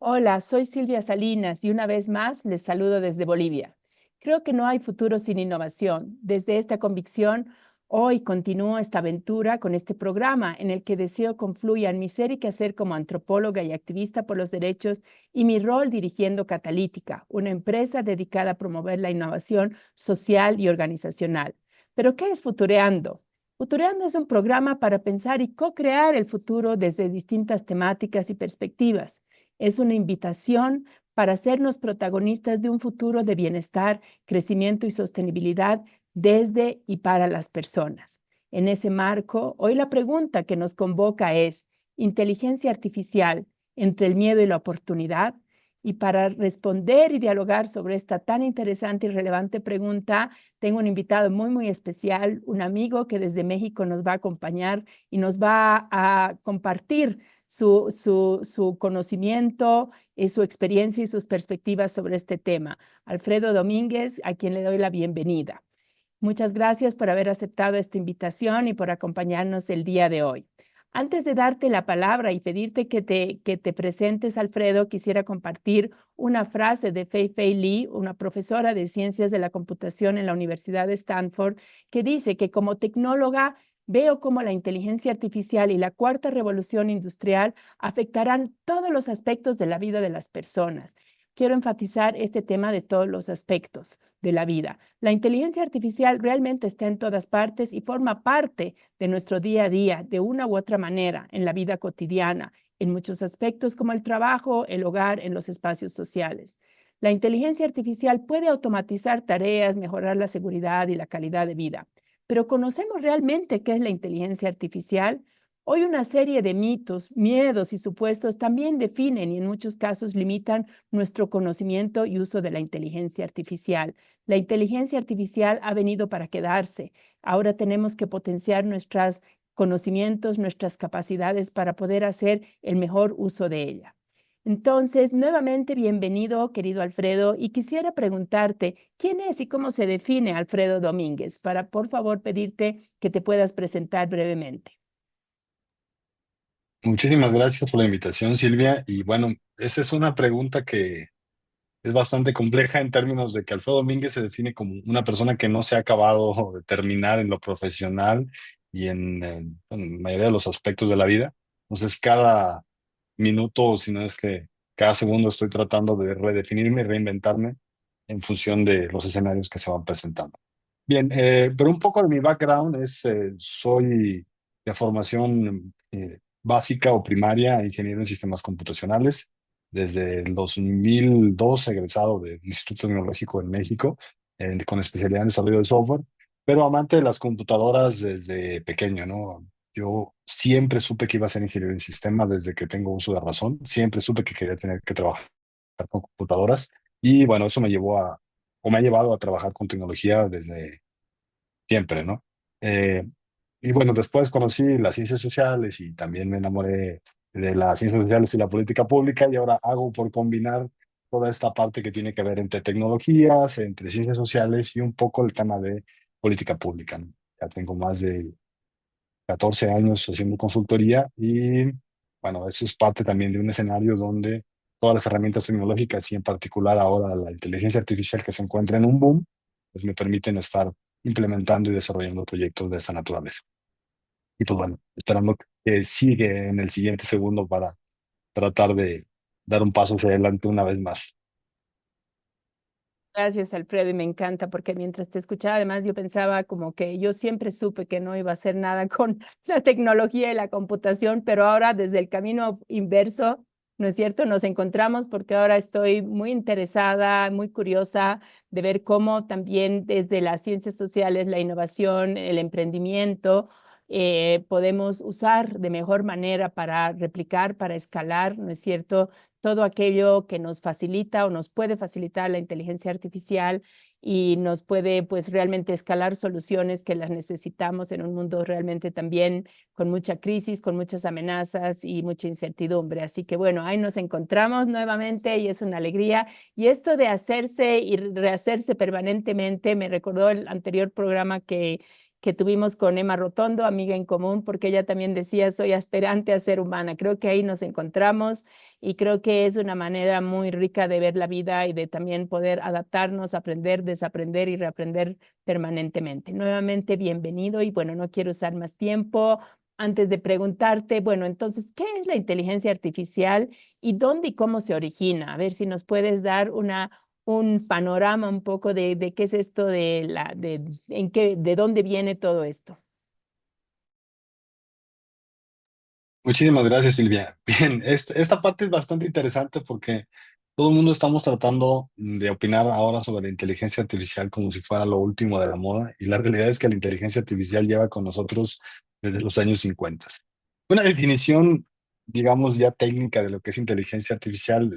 Hola, soy Silvia Salinas y una vez más les saludo desde Bolivia. Creo que no hay futuro sin innovación. Desde esta convicción, hoy continúo esta aventura con este programa en el que deseo confluyan mi ser y quehacer como antropóloga y activista por los derechos y mi rol dirigiendo Catalítica, una empresa dedicada a promover la innovación social y organizacional. ¿Pero qué es Futureando? Futureando es un programa para pensar y co-crear el futuro desde distintas temáticas y perspectivas. Es una invitación para hacernos protagonistas de un futuro de bienestar, crecimiento y sostenibilidad desde y para las personas. En ese marco, hoy la pregunta que nos convoca es, ¿inteligencia artificial entre el miedo y la oportunidad? Y para responder y dialogar sobre esta tan interesante y relevante pregunta, tengo un invitado muy especial, un amigo que desde México nos va a acompañar y nos va a compartir su conocimiento, su experiencia y sus perspectivas sobre este tema. Alfredo Domínguez, a quien le doy la bienvenida. Muchas gracias por haber aceptado esta invitación y por acompañarnos el día de hoy. Antes de darte la palabra y pedirte que te presentes, Alfredo, quisiera compartir una frase de Fei Li, una profesora de ciencias de la computación en la Universidad de Stanford, que dice que como tecnóloga veo cómo la inteligencia artificial y la cuarta revolución industrial afectarán todos los aspectos de la vida de las personas. Quiero enfatizar este tema de todos los aspectos de la vida. La inteligencia artificial realmente está en todas partes y forma parte de nuestro día a día, de una u otra manera, en la vida cotidiana, en muchos aspectos como el trabajo, el hogar, en los espacios sociales. La inteligencia artificial puede automatizar tareas, mejorar la seguridad y la calidad de vida. Pero ¿conocemos realmente qué es la inteligencia artificial? Hoy una serie de mitos, miedos y supuestos también definen y en muchos casos limitan nuestro conocimiento y uso de la inteligencia artificial. La inteligencia artificial ha venido para quedarse. Ahora tenemos que potenciar nuestros conocimientos, nuestras capacidades para poder hacer el mejor uso de ella. Entonces, nuevamente bienvenido, querido Alfredo, y quisiera preguntarte, ¿quién es y cómo se define Alfredo Domínguez? Para, por favor, pedirte que te puedas presentar brevemente. Muchísimas gracias por la invitación, Silvia. Y bueno, esa es una pregunta que es bastante compleja en términos de que Alfredo Domínguez se define como una persona que no se ha acabado de terminar en lo profesional y en la mayoría de los aspectos de la vida. Entonces, cada minuto, si no es que cada segundo, estoy tratando de redefinirme y reinventarme en función de los escenarios que se van presentando. Bien, pero un poco de mi background es, soy de formación básica o primaria, ingeniero en sistemas computacionales. Desde el 2002 egresado del Instituto Tecnológico en México, con especialidad en desarrollo de software, pero amante de las computadoras desde pequeño, ¿no? Yo siempre supe que iba a ser ingeniero en sistemas desde que tengo uso de razón, siempre supe que quería tener que trabajar con computadoras y bueno, eso me llevó o me ha llevado a trabajar con tecnología desde siempre, ¿no? Eh, y bueno, después conocí las ciencias sociales y también me enamoré de las ciencias sociales y la política pública y ahora hago por combinar toda esta parte que tiene que ver entre tecnologías, entre ciencias sociales y un poco el tema de política pública, ¿no? Ya tengo más de 14 años haciendo consultoría y bueno, eso es parte también de un escenario donde todas las herramientas tecnológicas y en particular ahora la inteligencia artificial que se encuentra en un boom, pues me permiten estar implementando y desarrollando proyectos de esa naturaleza. Y pues bueno, esperando que sigue en el siguiente segundo para tratar de dar un paso hacia adelante una vez más. Gracias, Alfredo, y me encanta porque mientras te escuchaba, además yo pensaba como que yo siempre supe que no iba a hacer nada con la tecnología y la computación, pero ahora desde el camino inverso, ¿no es cierto? Nos encontramos porque ahora estoy muy interesada, muy curiosa de ver cómo también desde las ciencias sociales, la innovación, el emprendimiento, podemos usar de mejor manera para replicar, para escalar, ¿no es cierto? Todo aquello que nos facilita o nos puede facilitar la inteligencia artificial y nos puede pues realmente escalar soluciones que las necesitamos en un mundo realmente también con mucha crisis, con muchas amenazas y mucha incertidumbre. Así que bueno, ahí nos encontramos nuevamente y es una alegría. Y esto de hacerse y rehacerse permanentemente me recordó el anterior programa que tuvimos con Emma Rotondo, amiga en común, porque ella también decía, soy aspirante a ser humana. Creo que ahí nos encontramos y creo que es una manera muy rica de ver la vida y de también poder adaptarnos, aprender, desaprender y reaprender permanentemente. Nuevamente, bienvenido y bueno, no quiero usar más tiempo. Antes de preguntarte, bueno, entonces, ¿qué es la inteligencia artificial y dónde y cómo se origina? A ver si nos puedes dar un panorama un poco de qué es esto de dónde viene todo esto. Muchísimas gracias, Silvia. Bien, esta parte es bastante interesante porque todo el mundo estamos tratando de opinar ahora sobre la inteligencia artificial como si fuera lo último de la moda, y la realidad es que la inteligencia artificial lleva con nosotros desde los años 50. Una definición, digamos, ya técnica de lo que es inteligencia artificial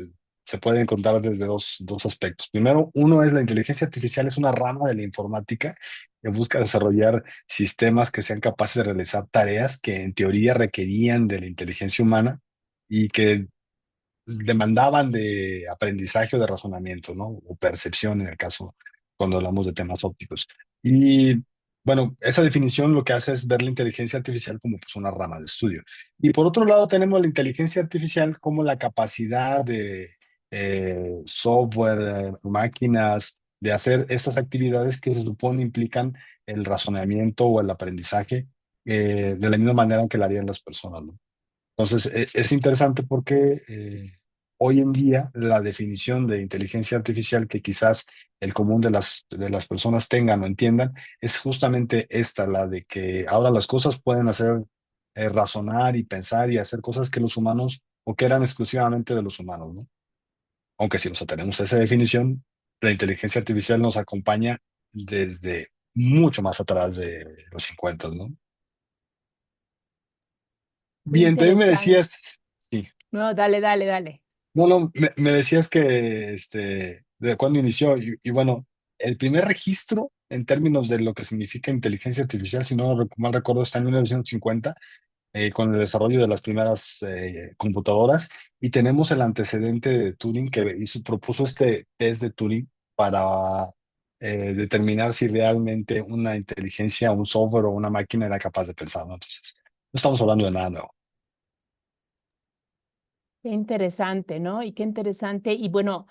se puede encontrar desde dos aspectos. Primero, uno es la inteligencia artificial es una rama de la informática que busca desarrollar sistemas que sean capaces de realizar tareas que en teoría requerían de la inteligencia humana y que demandaban de aprendizaje o de razonamiento, ¿no? O percepción en el caso cuando hablamos de temas ópticos. Y bueno, esa definición lo que hace es ver la inteligencia artificial como pues una rama de estudio. Y por otro lado tenemos la inteligencia artificial como la capacidad de software, máquinas, de hacer estas actividades que se supone implican el razonamiento o el aprendizaje de la misma manera en que la harían las personas, ¿no? Entonces, es interesante porque hoy en día la definición de inteligencia artificial que quizás el común de las personas tengan o entiendan es justamente esta, la de que ahora las cosas pueden hacer razonar y pensar y hacer cosas que los humanos o que eran exclusivamente de los humanos, ¿no? Aunque si nos atenemos a esa definición, la inteligencia artificial nos acompaña desde mucho más atrás de los 50, ¿no? Qué Bien, también me interesante. decías, sí. No, dale, dale, dale. No, no, me decías que de cuándo inició. Y bueno, el primer registro en términos de lo que significa inteligencia artificial, si no mal recuerdo, está en 1950, con el desarrollo de las primeras computadoras. Y tenemos el antecedente de Turing que propuso este test de Turing para determinar si realmente una inteligencia, un software o una máquina era capaz de pensar, ¿no? Entonces, no estamos hablando de nada nuevo. Qué interesante, ¿no? Y qué interesante. Y bueno,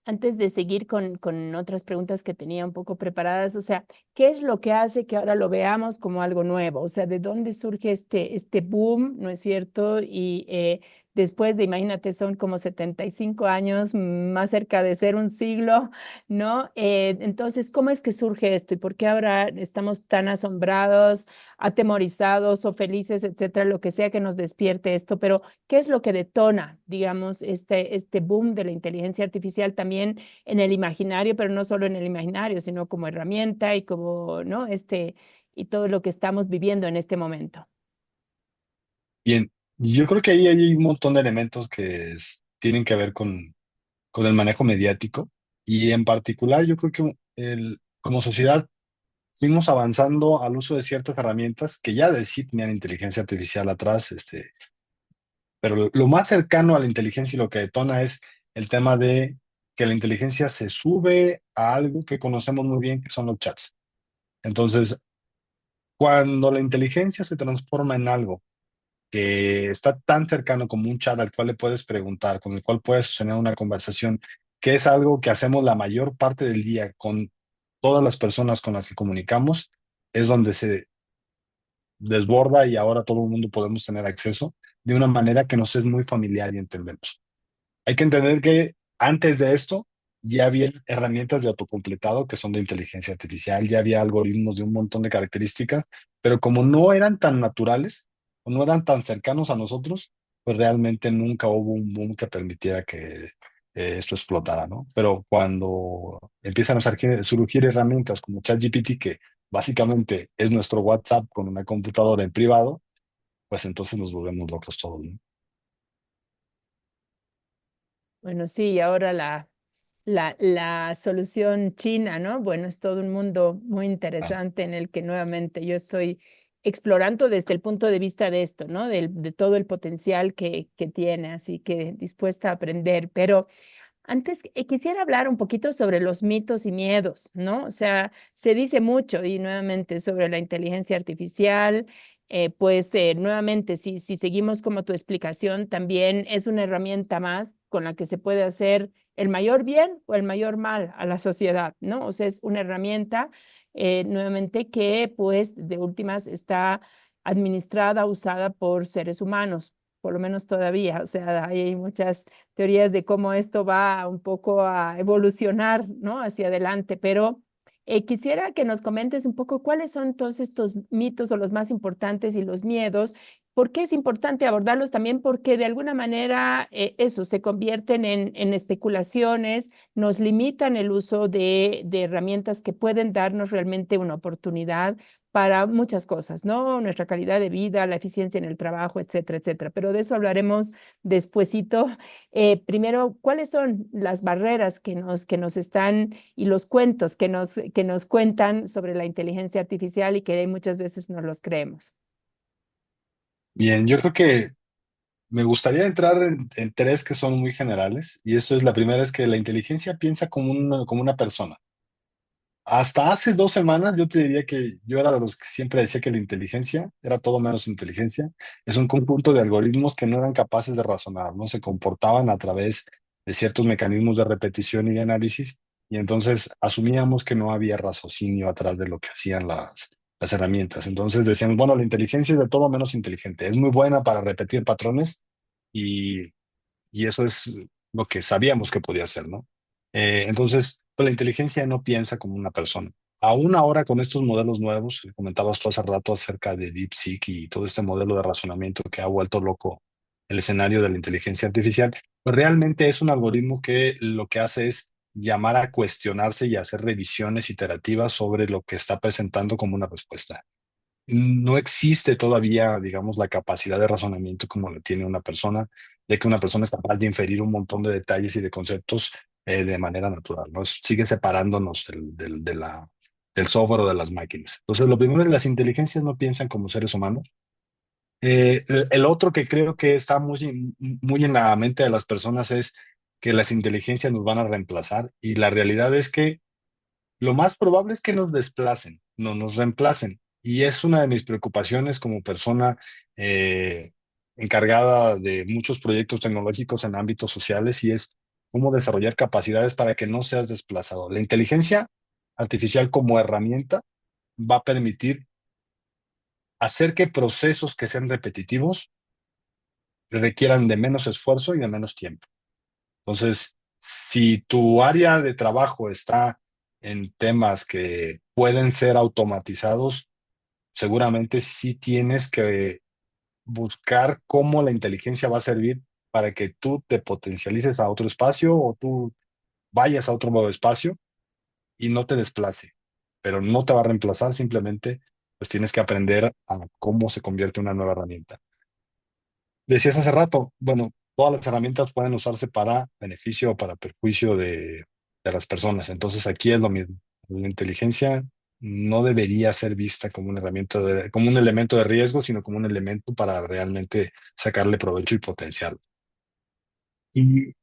antes de seguir con otras preguntas que tenía un poco preparadas, o sea, ¿qué es lo que hace que ahora lo veamos como algo nuevo? O sea, ¿de dónde surge este boom, no es cierto? Y después de, imagínate, son como 75 años, más cerca de ser un siglo, ¿no? Entonces, ¿cómo es que surge esto? ¿Y por qué ahora estamos tan asombrados, atemorizados o felices, etcétera, lo que sea que nos despierte esto? Pero ¿qué es lo que detona, digamos, este boom de la inteligencia artificial también en el imaginario, pero no solo en el imaginario, sino como herramienta y como, ¿no? Y todo lo que estamos viviendo en este momento. Bien, yo creo que ahí hay un montón de elementos que tienen que ver con el manejo mediático, y en particular yo creo que como sociedad fuimos avanzando al uso de ciertas herramientas que ya de sí tenían inteligencia artificial atrás, pero lo más cercano a la inteligencia y lo que detona es el tema de que la inteligencia se sube a algo que conocemos muy bien, que son los chats. Entonces, cuando la inteligencia se transforma en algo que está tan cercano como un chat al cual le puedes preguntar, con el cual puedes sostener una conversación, que es algo que hacemos la mayor parte del día con todas las personas con las que comunicamos, es donde se desborda y ahora todo el mundo podemos tener acceso de una manera que nos es muy familiar y entendemos. Hay que entender que antes de esto ya había herramientas de autocompletado que son de inteligencia artificial, ya había algoritmos de un montón de características, pero como no eran tan naturales o no eran tan cercanos a nosotros, pues realmente nunca hubo un boom que permitiera que esto explotara, ¿no? Pero cuando empiezan a surgir herramientas como ChatGPT, que básicamente es nuestro WhatsApp con una computadora en privado, pues entonces nos volvemos locos todos, ¿no? Bueno, sí, y ahora la solución china, ¿no? Bueno, es todo un mundo muy Ah, interesante en el que nuevamente yo estoy explorando desde el punto de vista de esto, ¿no? De todo el potencial que tiene, así que dispuesta a aprender. Pero Antes, quisiera hablar un poquito sobre los mitos y miedos, ¿no? O sea, se dice mucho y nuevamente sobre la inteligencia artificial, nuevamente, si seguimos como tu explicación, también es una herramienta más con la que se puede hacer el mayor bien o el mayor mal a la sociedad, ¿no? O sea, es una herramienta, nuevamente, que pues de últimas está administrada, usada por seres humanos, por lo menos todavía. O sea, hay muchas teorías de cómo esto va un poco a evolucionar, ¿no? Hacia adelante, pero quisiera que nos comentes un poco cuáles son todos estos mitos o los más importantes y los miedos. ¿Por qué es importante abordarlos también? Porque de alguna manera eso se convierten en especulaciones, nos limitan el uso de herramientas que pueden darnos realmente una oportunidad para muchas cosas, ¿no? Nuestra calidad de vida, la eficiencia en el trabajo, etcétera, etcétera. Pero de eso hablaremos despuesito. Primero, ¿cuáles son las barreras que nos están y los cuentos que nos cuentan sobre la inteligencia artificial y que muchas veces no los creemos? Bien, yo creo que me gustaría entrar en tres que son muy generales, y eso es la primera, es que la inteligencia piensa como una persona. Hasta hace 2 semanas yo te diría que yo era de los que siempre decía que la inteligencia era todo menos inteligencia. Es un conjunto de algoritmos que no eran capaces de razonar, no se comportaban a través de ciertos mecanismos de repetición y de análisis, y entonces asumíamos que no había raciocinio atrás de lo que hacían las herramientas. Entonces decíamos, bueno, la inteligencia es de todo menos inteligente, es muy buena para repetir patrones y y eso es lo que sabíamos que podía hacer, ¿no? Entonces, pues la inteligencia no piensa como una persona. Aún ahora con estos modelos nuevos, que comentabas tú hace rato acerca de DeepSeek y todo este modelo de razonamiento que ha vuelto loco el escenario de la inteligencia artificial, pues realmente es un algoritmo que lo que hace es llamar a cuestionarse y hacer revisiones iterativas sobre lo que está presentando como una respuesta. No existe todavía, digamos, la capacidad de razonamiento como la tiene una persona, ya que una persona es capaz de inferir un montón de detalles y de conceptos de manera natural, ¿no? Sigue separándonos del software o de las máquinas. Entonces, lo primero es que las inteligencias no piensan como seres humanos. El otro que creo que está muy en la mente de las personas es que las inteligencias nos van a reemplazar, y la realidad es que lo más probable es que nos desplacen, no nos reemplacen. Y es una de mis preocupaciones como persona eh, encargada de muchos proyectos tecnológicos en ámbitos sociales, y es cómo desarrollar capacidades para que no seas desplazado. La inteligencia artificial como herramienta va a permitir hacer que procesos que sean repetitivos requieran de menos esfuerzo y de menos tiempo. Entonces, si tu área de trabajo está en temas que pueden ser automatizados, seguramente sí tienes que buscar cómo la inteligencia va a servir para que tú te potencialices a otro espacio o tú vayas a otro nuevo espacio y no te desplace, pero no te va a reemplazar, simplemente pues tienes que aprender a cómo se convierte en una nueva herramienta. Decías hace rato, bueno, todas las herramientas pueden usarse para beneficio o para perjuicio de las personas. Entonces aquí es lo mismo. La inteligencia no debería ser vista como una herramienta como un elemento de riesgo, sino como un elemento para realmente sacarle provecho y potencial. Y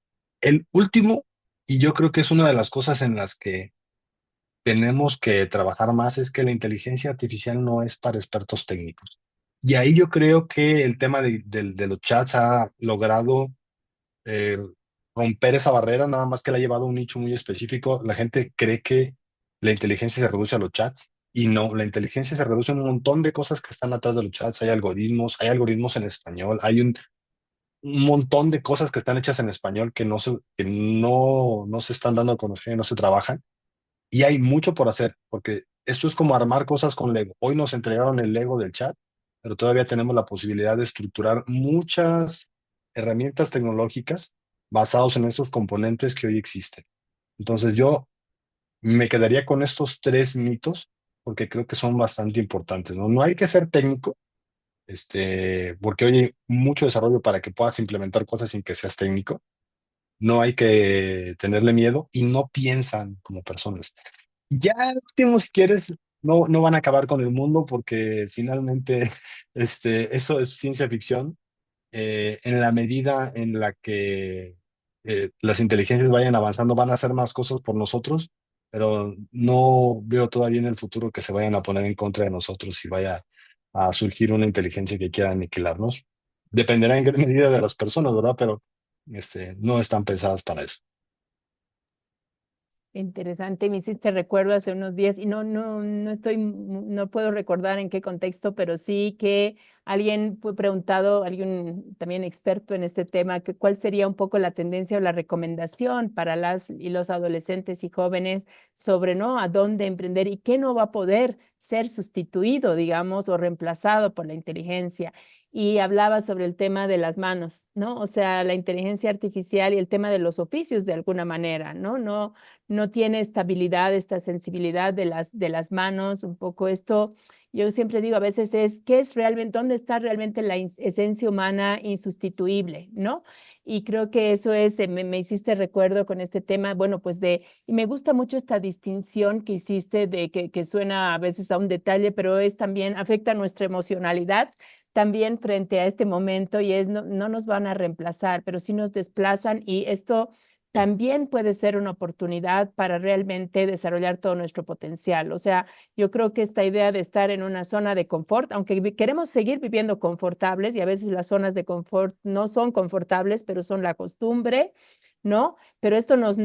el último, y yo creo que es una de las cosas en las que tenemos que trabajar más, es que la inteligencia artificial no es para expertos técnicos. Y ahí yo creo que el tema de los chats ha logrado eh, romper esa barrera, nada más que la ha llevado a un nicho muy específico. La gente cree que la inteligencia se reduce a los chats, y no, la inteligencia se reduce a un montón de cosas que están atrás de los chats. Hay algoritmos en español, hay un montón de cosas que están hechas en español que no se están dando a conocer y no se trabajan. Y hay mucho por hacer, porque esto es como armar cosas con Lego. Hoy nos entregaron el Lego del chat, pero todavía tenemos la posibilidad de estructurar muchas herramientas tecnológicas basados en esos componentes que hoy existen. Entonces yo me quedaría con estos tres mitos porque creo que son bastante importantes, ¿no? No hay que ser técnico, porque hoy hay mucho desarrollo para que puedas implementar cosas sin que seas técnico. No hay que tenerle miedo y no piensan como personas. Ya, último, si quieres, no van a acabar con el mundo porque finalmente eso es ciencia ficción, en la medida en la que las inteligencias vayan avanzando, van a hacer más cosas por nosotros, pero no veo todavía en el futuro que se vayan a poner en contra de nosotros y vaya a surgir una inteligencia que quiera aniquilarnos. Dependerá en gran medida de las personas, ¿verdad? Pero no están pensadas para eso. Interesante, me hiciste recuerdo hace unos días y no estoy, no puedo recordar en qué contexto, pero sí que alguien fue preguntado, alguien también experto en este tema, que cuál sería un poco la tendencia o la recomendación para las y los adolescentes y jóvenes sobre, ¿no? A dónde emprender y qué no va a poder ser sustituido, digamos, o reemplazado por la inteligencia. Y hablaba sobre el tema de las manos, ¿no? O sea, la inteligencia artificial y el tema de los oficios de alguna manera, ¿no? No tiene estabilidad, esta sensibilidad de las manos, un poco esto, yo siempre digo a veces es, ¿qué es realmente, dónde está realmente la esencia humana insustituible, ¿no? Y creo que eso es, me hiciste recuerdo con este tema, bueno, pues y me gusta mucho esta distinción que hiciste de que suena a veces a un detalle, pero es también, afecta nuestra emocionalidad también frente a este momento y es, no nos van a reemplazar, pero sí nos desplazan y esto también puede ser una oportunidad para realmente desarrollar todo nuestro potencial. O sea, yo creo que esta idea de estar en una zona de confort, aunque queremos seguir viviendo confortables y a veces las zonas de confort no son confortables, pero son la costumbre, ¿no? Pero esto nos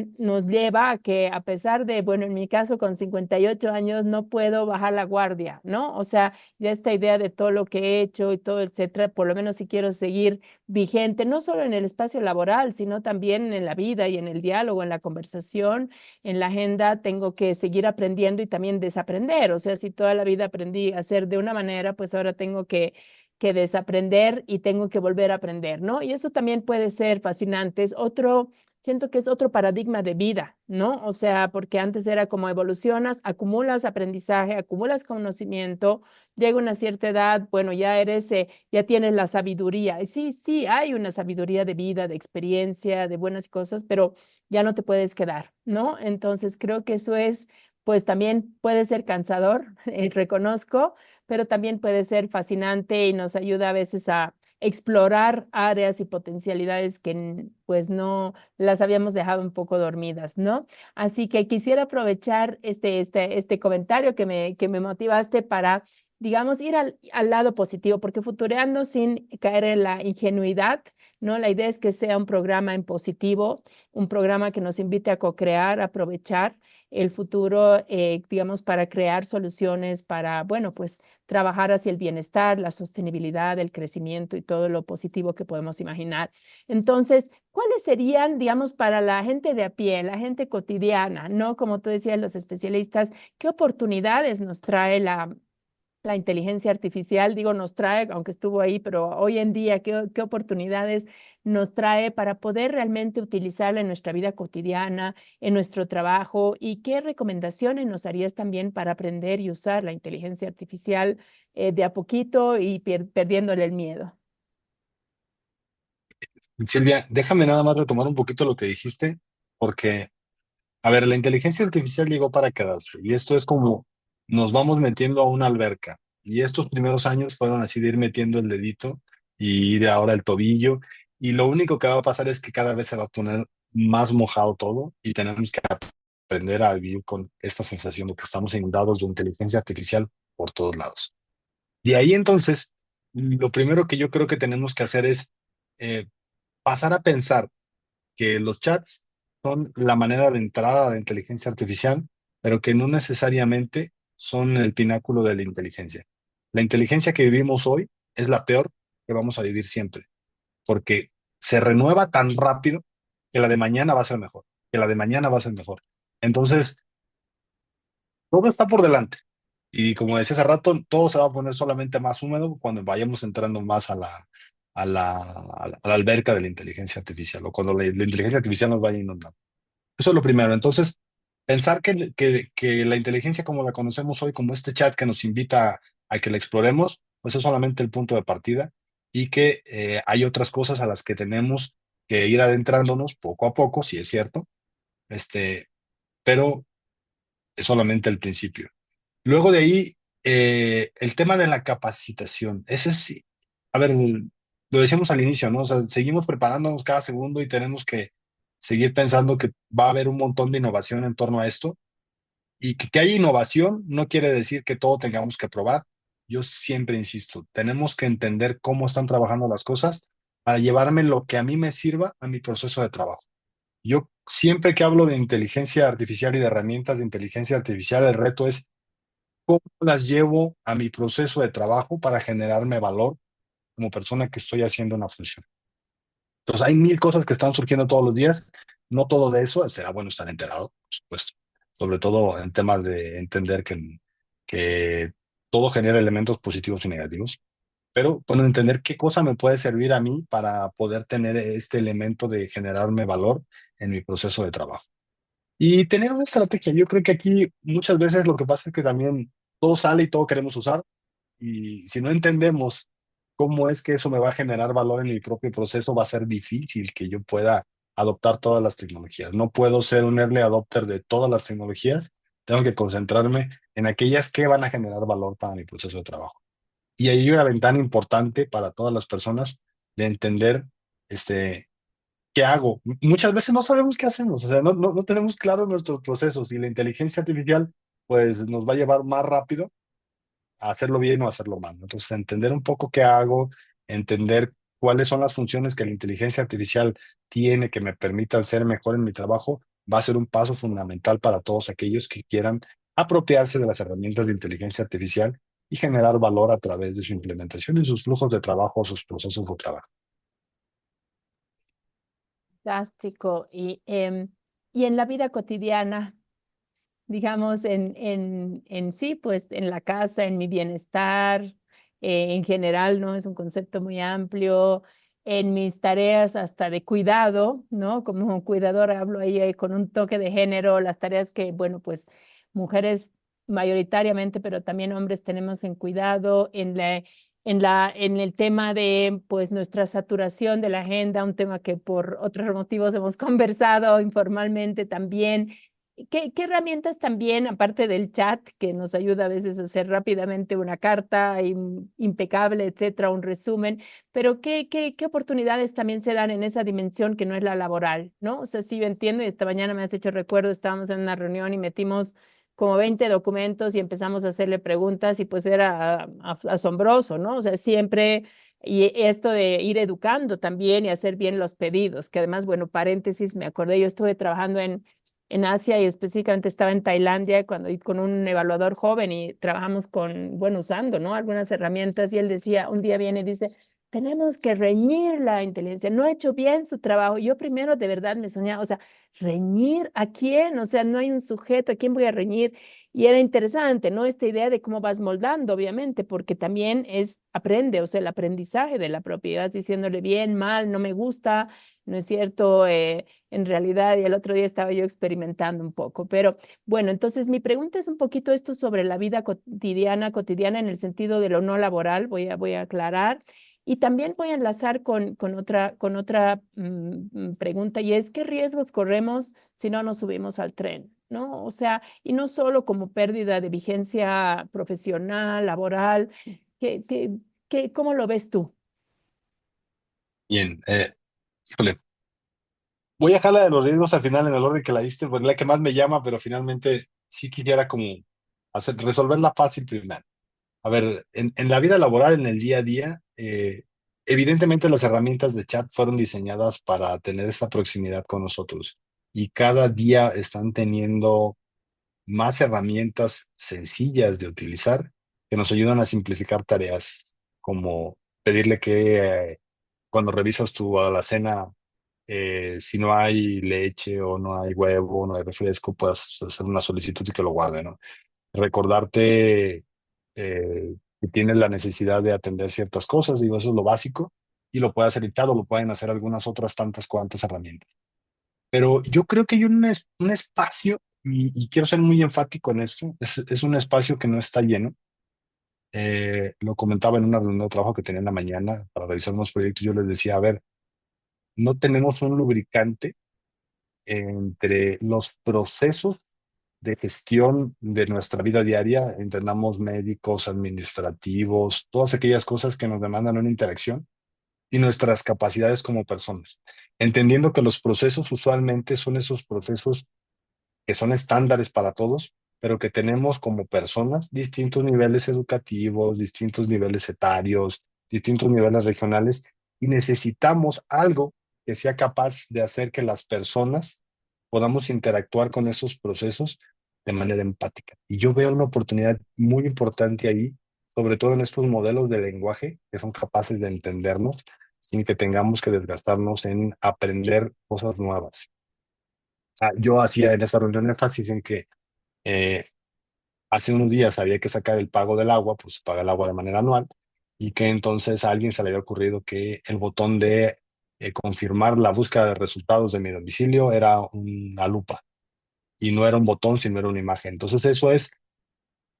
lleva a que a pesar de, bueno, en mi caso con 58 años no puedo bajar la guardia, ¿no? O sea, ya esta idea de todo lo que he hecho y todo, etcétera, por lo menos si quiero seguir vigente, no solo en el espacio laboral, sino también en la vida y en el diálogo, en la conversación, en la agenda, tengo que seguir aprendiendo y también desaprender. O sea, si toda la vida aprendí a hacer de una manera, pues ahora tengo que desaprender y tengo que volver a aprender, ¿no? Y eso también puede ser fascinante. Es otro, siento que es otro paradigma de vida, ¿no? O sea, porque antes era como evolucionas, acumulas aprendizaje, acumulas conocimiento, llega una cierta edad, bueno, ya eres, ya tienes la sabiduría. Y sí, sí, hay una sabiduría de vida, de experiencia, de buenas cosas, pero ya no te puedes quedar, ¿no? Entonces creo que eso es, pues también puede ser cansador, reconozco, pero también puede ser fascinante y nos ayuda a veces a explorar áreas y potencialidades que pues no las habíamos dejado un poco dormidas, ¿no? Así que quisiera aprovechar este comentario que me motivaste para digamos, ir al lado positivo, porque futureando sin caer en la ingenuidad, ¿no? La idea es que sea un programa en positivo, un programa que nos invite a co-crear, a aprovechar el futuro, digamos, para crear soluciones, para, bueno, pues trabajar hacia el bienestar, la sostenibilidad, el crecimiento y todo lo positivo que podemos imaginar. Entonces, ¿cuáles serían, digamos, para la gente de a pie, la gente cotidiana, ¿no? Como tú decías, los especialistas, ¿qué oportunidades nos trae la inteligencia artificial, digo, nos trae, aunque estuvo ahí, pero hoy en día, qué oportunidades nos trae para poder realmente utilizarla en nuestra vida cotidiana, en nuestro trabajo? ¿Y qué recomendaciones nos harías también para aprender y usar la inteligencia artificial de a poquito y perdiéndole el miedo? Silvia, déjame nada más retomar un poquito lo que dijiste, porque, a ver, la inteligencia artificial llegó para quedarse y esto es como nos vamos metiendo a una alberca y estos primeros años fueron así de ir metiendo el dedito y ir ahora el tobillo y lo único que va a pasar es que cada vez se va a poner más mojado todo y tenemos que aprender a vivir con esta sensación de que estamos inundados de inteligencia artificial por todos lados. De ahí entonces, lo primero que yo creo que tenemos que hacer es eh, pasar a pensar que los chats son la manera de entrada de inteligencia artificial, pero que no necesariamente son el pináculo de la inteligencia. La inteligencia que vivimos hoy es la peor que vamos a vivir siempre, porque se renueva tan rápido que la de mañana va a ser mejor, que la de mañana va a ser mejor. Entonces, todo está por delante. Y como decía hace rato, todo se va a poner solamente más húmedo cuando vayamos entrando más a la alberca de la inteligencia artificial o cuando la inteligencia artificial nos vaya inundando. Eso es lo primero. Entonces, pensar que la inteligencia como la conocemos hoy, como este chat que nos invita a que la exploremos, pues es solamente el punto de partida y que hay otras cosas a las que tenemos que ir adentrándonos poco a poco, si es cierto, pero es solamente el principio. Luego de ahí, el tema de la capacitación. Ese sí, a ver, lo decíamos al inicio, ¿no? O sea, seguimos preparándonos cada segundo y tenemos que seguir pensando que va a haber un montón de innovación en torno a esto y que haya innovación no quiere decir que todo tengamos que probar. Yo siempre insisto, tenemos que entender cómo están trabajando las cosas para llevarme lo que a mí me sirva a mi proceso de trabajo. Yo siempre que hablo de inteligencia artificial y de herramientas de inteligencia artificial, el reto es cómo las llevo a mi proceso de trabajo para generarme valor como persona que estoy haciendo una función. Entonces, hay mil cosas que están surgiendo todos los días. No todo de eso será bueno estar enterado, por supuesto. Sobre todo en temas de entender que todo genera elementos positivos y negativos. Pero, bueno, entender qué cosa me puede servir a mí para poder tener este elemento de generarme valor en mi proceso de trabajo. Y tener una estrategia. Yo creo que aquí muchas veces lo que pasa es que también todo sale y todo queremos usar. Y si no entendemos cómo es que eso me va a generar valor en mi propio proceso, va a ser difícil que yo pueda adoptar todas las tecnologías. No puedo ser un early adopter de todas las tecnologías. Tengo que concentrarme en aquellas que van a generar valor para mi proceso de trabajo. Y ahí hay una ventana importante para todas las personas de entender este, qué hago. Muchas veces no sabemos qué hacemos, o sea, no tenemos claros nuestros procesos y la inteligencia artificial pues nos va a llevar más rápido a hacerlo bien o a hacerlo mal, ¿no? Entonces, entender un poco qué hago, entender cuáles son las funciones que la inteligencia artificial tiene que me permitan ser mejor en mi trabajo, va a ser un paso fundamental para todos aquellos que quieran apropiarse de las herramientas de inteligencia artificial y generar valor a través de su implementación en sus flujos de trabajo o sus procesos de trabajo. Fantástico. Y en la vida cotidiana, digamos, en sí, pues en la casa, en mi bienestar, en general, ¿no? Es un concepto muy amplio, en mis tareas hasta de cuidado, ¿no? Como cuidadora hablo ahí con un toque de género, las tareas que, bueno, pues mujeres mayoritariamente, pero también hombres tenemos en cuidado, en el tema de, pues, nuestra saturación de la agenda, un tema que por otros motivos hemos conversado informalmente también. ¿Qué herramientas también, aparte del chat, que nos ayuda a veces a hacer rápidamente una carta impecable, etcétera, un resumen, pero qué oportunidades también se dan en esa dimensión que no es la laboral, ¿no? O sea, sí, yo entiendo, y esta mañana me has hecho recuerdo, estábamos en una reunión y metimos como 20 documentos y empezamos a hacerle preguntas y pues era asombroso, ¿no? O sea, siempre, y esto de ir educando también y hacer bien los pedidos, que además, bueno, paréntesis, me acordé, yo estuve trabajando en Asia y específicamente estaba en Tailandia cuando con un evaluador joven y trabajamos con, bueno, usando, ¿no? Algunas herramientas y él decía, un día viene y dice, tenemos que reñir la inteligencia, no ha hecho bien su trabajo. Yo primero de verdad me soñaba, o sea, reñir a quién, o sea, no hay un sujeto, ¿a quién voy a reñir? Y era interesante, ¿no? Esta idea de cómo vas moldando, obviamente, porque también aprende, o sea, el aprendizaje de la propiedad, diciéndole bien, mal, no me gusta, no es cierto, en realidad, y el otro día estaba yo experimentando un poco, pero bueno, entonces mi pregunta es un poquito esto sobre la vida cotidiana en el sentido de lo no laboral, voy a aclarar. Y también voy a enlazar con otra pregunta y es, ¿qué riesgos corremos si no nos subimos al tren? ¿No? O sea, y no solo como pérdida de vigencia profesional, laboral, ¿qué, qué, cómo lo ves tú? Bien, híjole, voy a dejarla de los riesgos al final en el orden que la diste, porque es la que más me llama, pero finalmente sí quisiera como resolverla fácil primero. A ver, en la vida laboral, en el día a día, evidentemente las herramientas de chat fueron diseñadas para tener esta proximidad con nosotros y cada día están teniendo más herramientas sencillas de utilizar que nos ayudan a simplificar tareas, como pedirle que cuando revisas tu alacena, si no hay leche o no hay huevo o no hay refresco, puedas hacer una solicitud y que lo guarde, ¿no? Recordarte que tienes la necesidad de atender ciertas cosas, digo, eso es lo básico, y lo puede hacer Italo, lo pueden hacer algunas otras tantas cuantas herramientas. Pero yo creo que hay un espacio, y quiero ser muy enfático en esto, es un espacio que no está lleno. Lo comentaba en una reunión de trabajo que tenía en la mañana para revisar unos proyectos, yo les decía, a ver, no tenemos un lubricante entre los procesos de gestión de nuestra vida diaria, entendamos médicos, administrativos, todas aquellas cosas que nos demandan una interacción, y nuestras capacidades como personas, entendiendo que los procesos usualmente son esos procesos que son estándares para todos, pero que tenemos como personas distintos niveles educativos, distintos niveles etarios, distintos niveles regionales, y necesitamos algo que sea capaz de hacer que las personas podamos interactuar con esos procesos de manera empática. Y yo veo una oportunidad muy importante ahí, sobre todo en estos modelos de lenguaje que son capaces de entendernos sin que tengamos que desgastarnos en aprender cosas nuevas. Yo hacía en esa reunión énfasis en que eh, hace unos días había que sacar el pago del agua, pues se paga el agua de manera anual, y que entonces a alguien se le había ocurrido que el botón de confirmar la búsqueda de resultados de mi domicilio era una lupa, y no era un botón, sino era una imagen. Entonces eso es,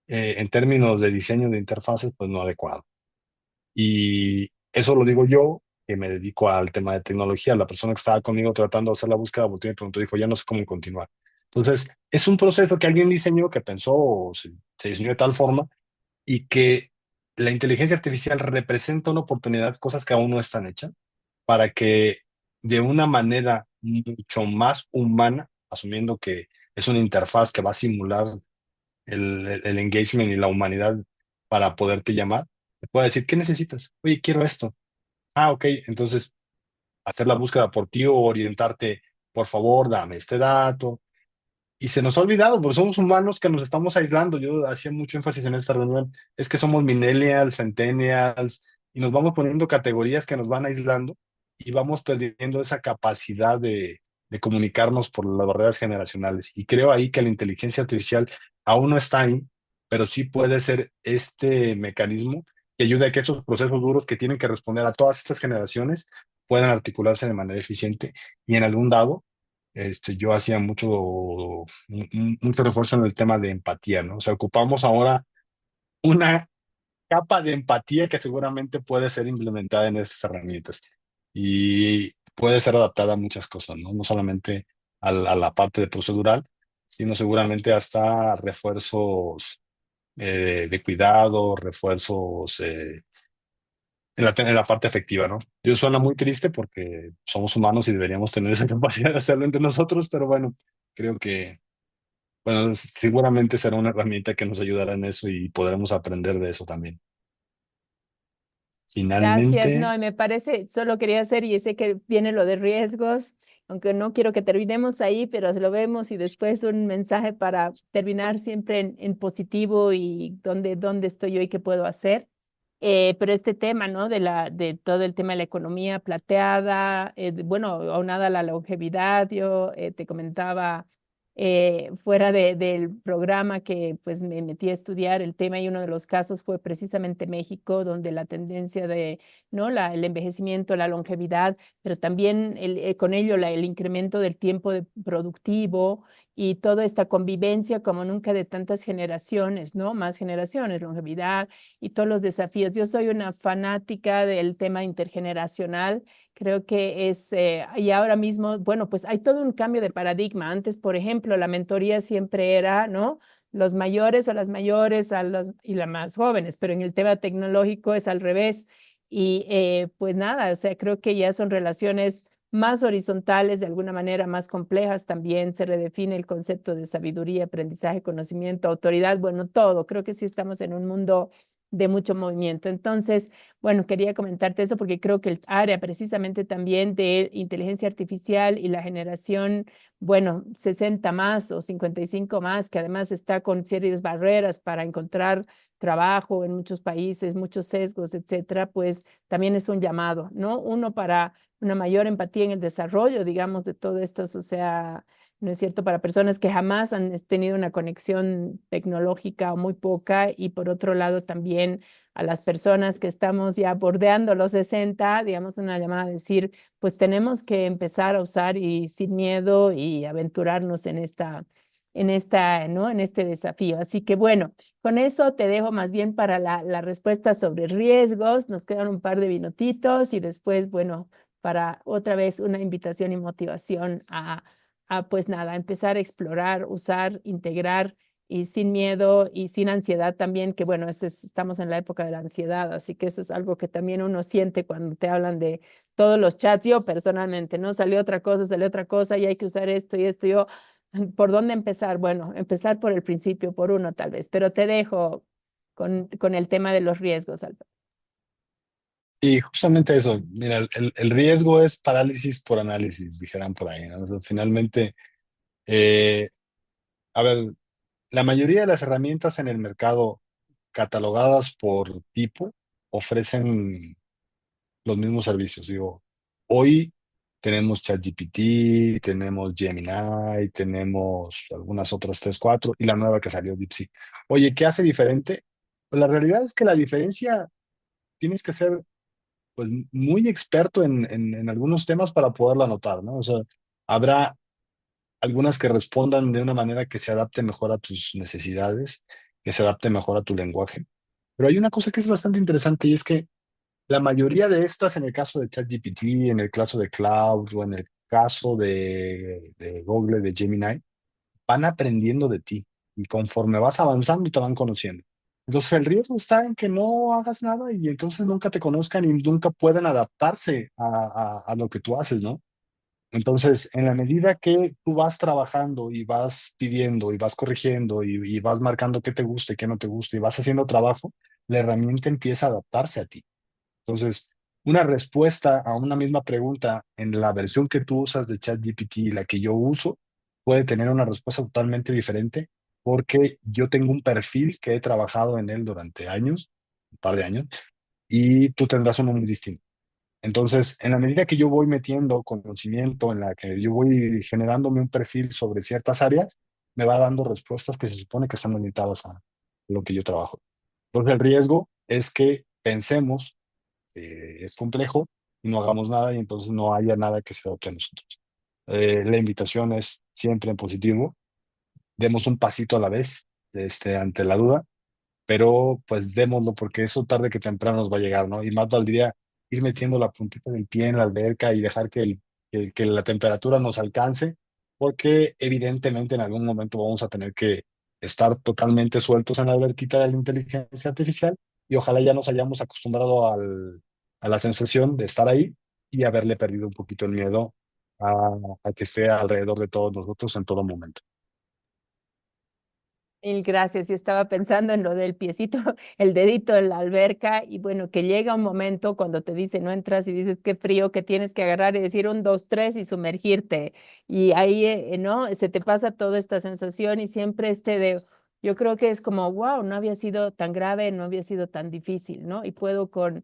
en términos de diseño de interfaces, pues no adecuado. Y eso lo digo yo, que me dedico al tema de tecnología. La persona que estaba conmigo tratando de hacer la búsqueda volteó y me preguntó, dijo, ya no sé cómo continuar. Entonces, es un proceso que alguien diseñó, que pensó, o se diseñó de tal forma, y que la inteligencia artificial representa una oportunidad, cosas que aún no están hechas, para que de una manera mucho más humana, asumiendo que es una interfaz que va a simular el engagement y la humanidad para poderte llamar, te pueda decir, ¿qué necesitas? Oye, quiero esto. Ok, entonces hacer la búsqueda por ti o orientarte, por favor, dame este dato. Y se nos ha olvidado, porque somos humanos que nos estamos aislando. Yo hacía mucho énfasis en esta reunión, es que somos millennials, centennials, y nos vamos poniendo categorías que nos van aislando y vamos perdiendo esa capacidad de comunicarnos por las barreras generacionales. Y creo ahí que la inteligencia artificial aún no está ahí, pero sí puede ser este mecanismo que ayude a que esos procesos duros que tienen que responder a todas estas generaciones puedan articularse de manera eficiente y en algún dado yo hacía mucho refuerzo en el tema de empatía, ¿no? O sea, ocupamos ahora una capa de empatía que seguramente puede ser implementada en estas herramientas y puede ser adaptada a muchas cosas, ¿no? No solamente a la parte de procedural, sino seguramente hasta refuerzos de cuidado, refuerzos en la parte afectiva, ¿no? Yo suena muy triste porque somos humanos y deberíamos tener esa capacidad de hacerlo entre nosotros, pero bueno, creo que, bueno, seguramente será una herramienta que nos ayudará en eso y podremos aprender de eso también. Gracias, Finalmente, no, y me parece, solo quería hacer, y sé que viene lo de riesgos, aunque no quiero que terminemos ahí, pero lo vemos y después un mensaje para terminar siempre en positivo y dónde estoy yo y qué puedo hacer. Pero este tema, ¿no? De todo el tema de la economía plateada, bueno, aunada a la longevidad, yo te comentaba fuera del programa que pues me metí a estudiar el tema y uno de los casos fue precisamente México, donde la tendencia de, ¿no? El envejecimiento, la longevidad, pero también con ello el incremento del tiempo productivo y toda esta convivencia como nunca de tantas generaciones, ¿no? Más generaciones, longevidad y todos los desafíos. Yo soy una fanática del tema intergeneracional. Creo que es, y ahora mismo, bueno, pues hay todo un cambio de paradigma. Antes, por ejemplo, la mentoría siempre era, ¿no? Los mayores o las mayores y las más jóvenes, pero en el tema tecnológico es al revés. Y pues nada, o sea, creo que ya son relaciones más horizontales, de alguna manera más complejas. También se redefine el concepto de sabiduría, aprendizaje, conocimiento, autoridad, bueno, todo. Creo que sí estamos en un mundo de mucho movimiento. Entonces, bueno, quería comentarte eso porque creo que el área precisamente también de inteligencia artificial y la generación, bueno, 60 más o 55 más, que además está con serias barreras para encontrar trabajo en muchos países, muchos sesgos, etcétera, pues también es un llamado, ¿no? Uno para una mayor empatía en el desarrollo, digamos, de todo esto, o sea, ¿no es cierto? Para personas que jamás han tenido una conexión tecnológica o muy poca, y por otro lado también a las personas que estamos ya bordeando los 60, digamos, una llamada a decir, pues tenemos que empezar a usar y sin miedo y aventurarnos ¿no? En este desafío. Así que bueno, con eso te dejo más bien para la respuesta sobre riesgos. Nos quedan un par de minutitos y después, bueno, para otra vez una invitación y motivación a pues nada, empezar a explorar, usar, integrar y sin miedo y sin ansiedad también, que bueno, estamos en la época de la ansiedad, así que eso es algo que también uno siente cuando te hablan de todos los chats. Yo personalmente, ¿no? Salió otra cosa y hay que usar esto y esto. Yo, ¿por dónde empezar? Bueno, empezar por el principio, por uno tal vez, pero te dejo con el tema de los riesgos, Alberto. Y justamente eso, mira, el riesgo es parálisis por análisis, dijeran por ahí, ¿no? O sea, finalmente, eh, a ver, la mayoría de las herramientas en el mercado catalogadas por tipo ofrecen los mismos servicios. Digo, hoy tenemos ChatGPT, tenemos Gemini, tenemos algunas otras tres, cuatro, y la nueva que salió, DeepSeek. Oye, ¿qué hace diferente? Pues la realidad es que la diferencia tienes que ser pues muy experto en algunos temas para poderla notar, ¿no? O sea, habrá algunas que respondan de una manera que se adapte mejor a tus necesidades, que se adapte mejor a tu lenguaje. Pero hay una cosa que es bastante interesante y es que la mayoría de estas, en el caso de ChatGPT, en el caso de Cloud o en el caso de Google, de Gemini, van aprendiendo de ti y conforme vas avanzando te van conociendo. Entonces el riesgo está en que no hagas nada y entonces nunca te conozcan y nunca puedan adaptarse a lo que tú haces, ¿no? Entonces, en la medida que tú vas trabajando y vas pidiendo y vas corrigiendo y vas marcando qué te gusta y qué no te gusta y vas haciendo trabajo, la herramienta empieza a adaptarse a ti. Entonces, una respuesta a una misma pregunta en la versión que tú usas de ChatGPT y la que yo uso puede tener una respuesta totalmente diferente porque yo tengo un perfil que he trabajado en él durante años, un par de años, y tú tendrás uno muy distinto. Entonces, en la medida que yo voy metiendo conocimiento, en la que yo voy generándome un perfil sobre ciertas áreas, me va dando respuestas que se supone que están orientadas a lo que yo trabajo. Entonces, el riesgo es que pensemos es complejo y no hagamos nada y entonces no haya nada que se adapte a nosotros. La invitación es siempre en positivo, demos un pasito a la vez ante la duda, pero pues démoslo porque eso tarde que temprano nos va a llegar, ¿no? Y más valdría ir metiendo la puntita del pie en la alberca y dejar que la temperatura nos alcance, porque evidentemente en algún momento vamos a tener que estar totalmente sueltos en la alberquita de la inteligencia artificial y ojalá ya nos hayamos acostumbrado a la sensación de estar ahí y haberle perdido un poquito el miedo a que esté alrededor de todos nosotros en todo momento. Mil gracias. Y estaba pensando en lo del piecito, el dedito en la alberca y bueno, que llega un momento cuando te dice no entras y dices qué frío que tienes que agarrar y decir un, dos, tres y sumergirte. Y ahí, ¿no? Se te pasa toda esta sensación y siempre yo creo que es como, wow, no había sido tan grave, no había sido tan difícil, ¿no? Y puedo con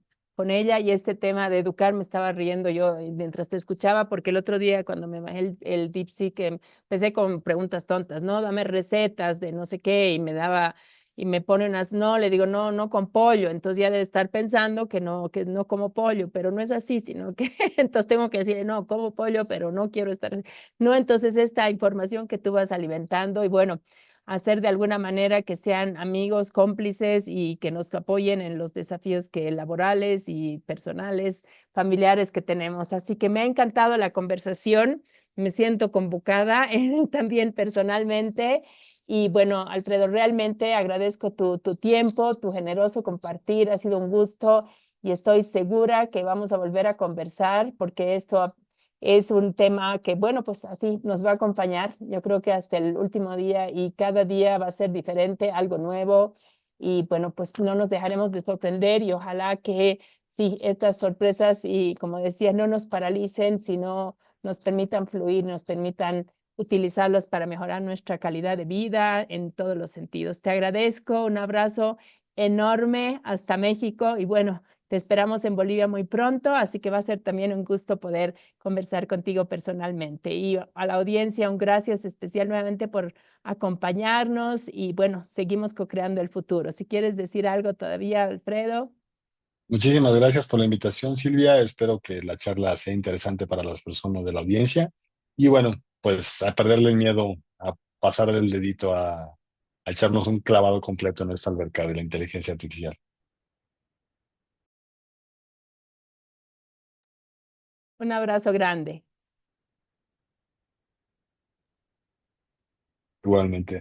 ella y este tema de educar, me estaba riendo yo mientras te escuchaba porque el otro día cuando me bajé el DeepSeek, empecé con preguntas tontas, ¿no? Dame recetas de no sé qué y me daba y me pone unas, no, le digo, no, no con pollo, entonces ya debe estar pensando que no como pollo, pero no es así, sino que entonces tengo que decirle, no, como pollo, pero no quiero estar, no, entonces esta información que tú vas alimentando y bueno, hacer de alguna manera que sean amigos, cómplices y que nos apoyen en los desafíos que laborales y personales, familiares que tenemos. Así que me ha encantado la conversación, me siento convocada también personalmente. Y bueno, Alfredo, realmente agradezco tu tiempo, tu generoso compartir, ha sido un gusto y estoy segura que vamos a volver a conversar porque esto es un tema que, bueno, pues así nos va a acompañar, yo creo que hasta el último día y cada día va a ser diferente, algo nuevo y bueno, pues no nos dejaremos de sorprender y ojalá que sí, estas sorpresas y como decía, no nos paralicen, sino nos permitan fluir, nos permitan utilizarlos para mejorar nuestra calidad de vida en todos los sentidos. Te agradezco, un abrazo enorme hasta México y bueno, te esperamos en Bolivia muy pronto, así que va a ser también un gusto poder conversar contigo personalmente. Y a la audiencia, un gracias especial nuevamente por acompañarnos y bueno, seguimos co-creando el futuro. Si quieres decir algo todavía, Alfredo. Muchísimas gracias por la invitación, Silvia. Espero que la charla sea interesante para las personas de la audiencia. Y bueno, pues a perderle el miedo, a pasar del dedito a echarnos un clavado completo en esta alberca de la inteligencia artificial. Un abrazo grande. Igualmente.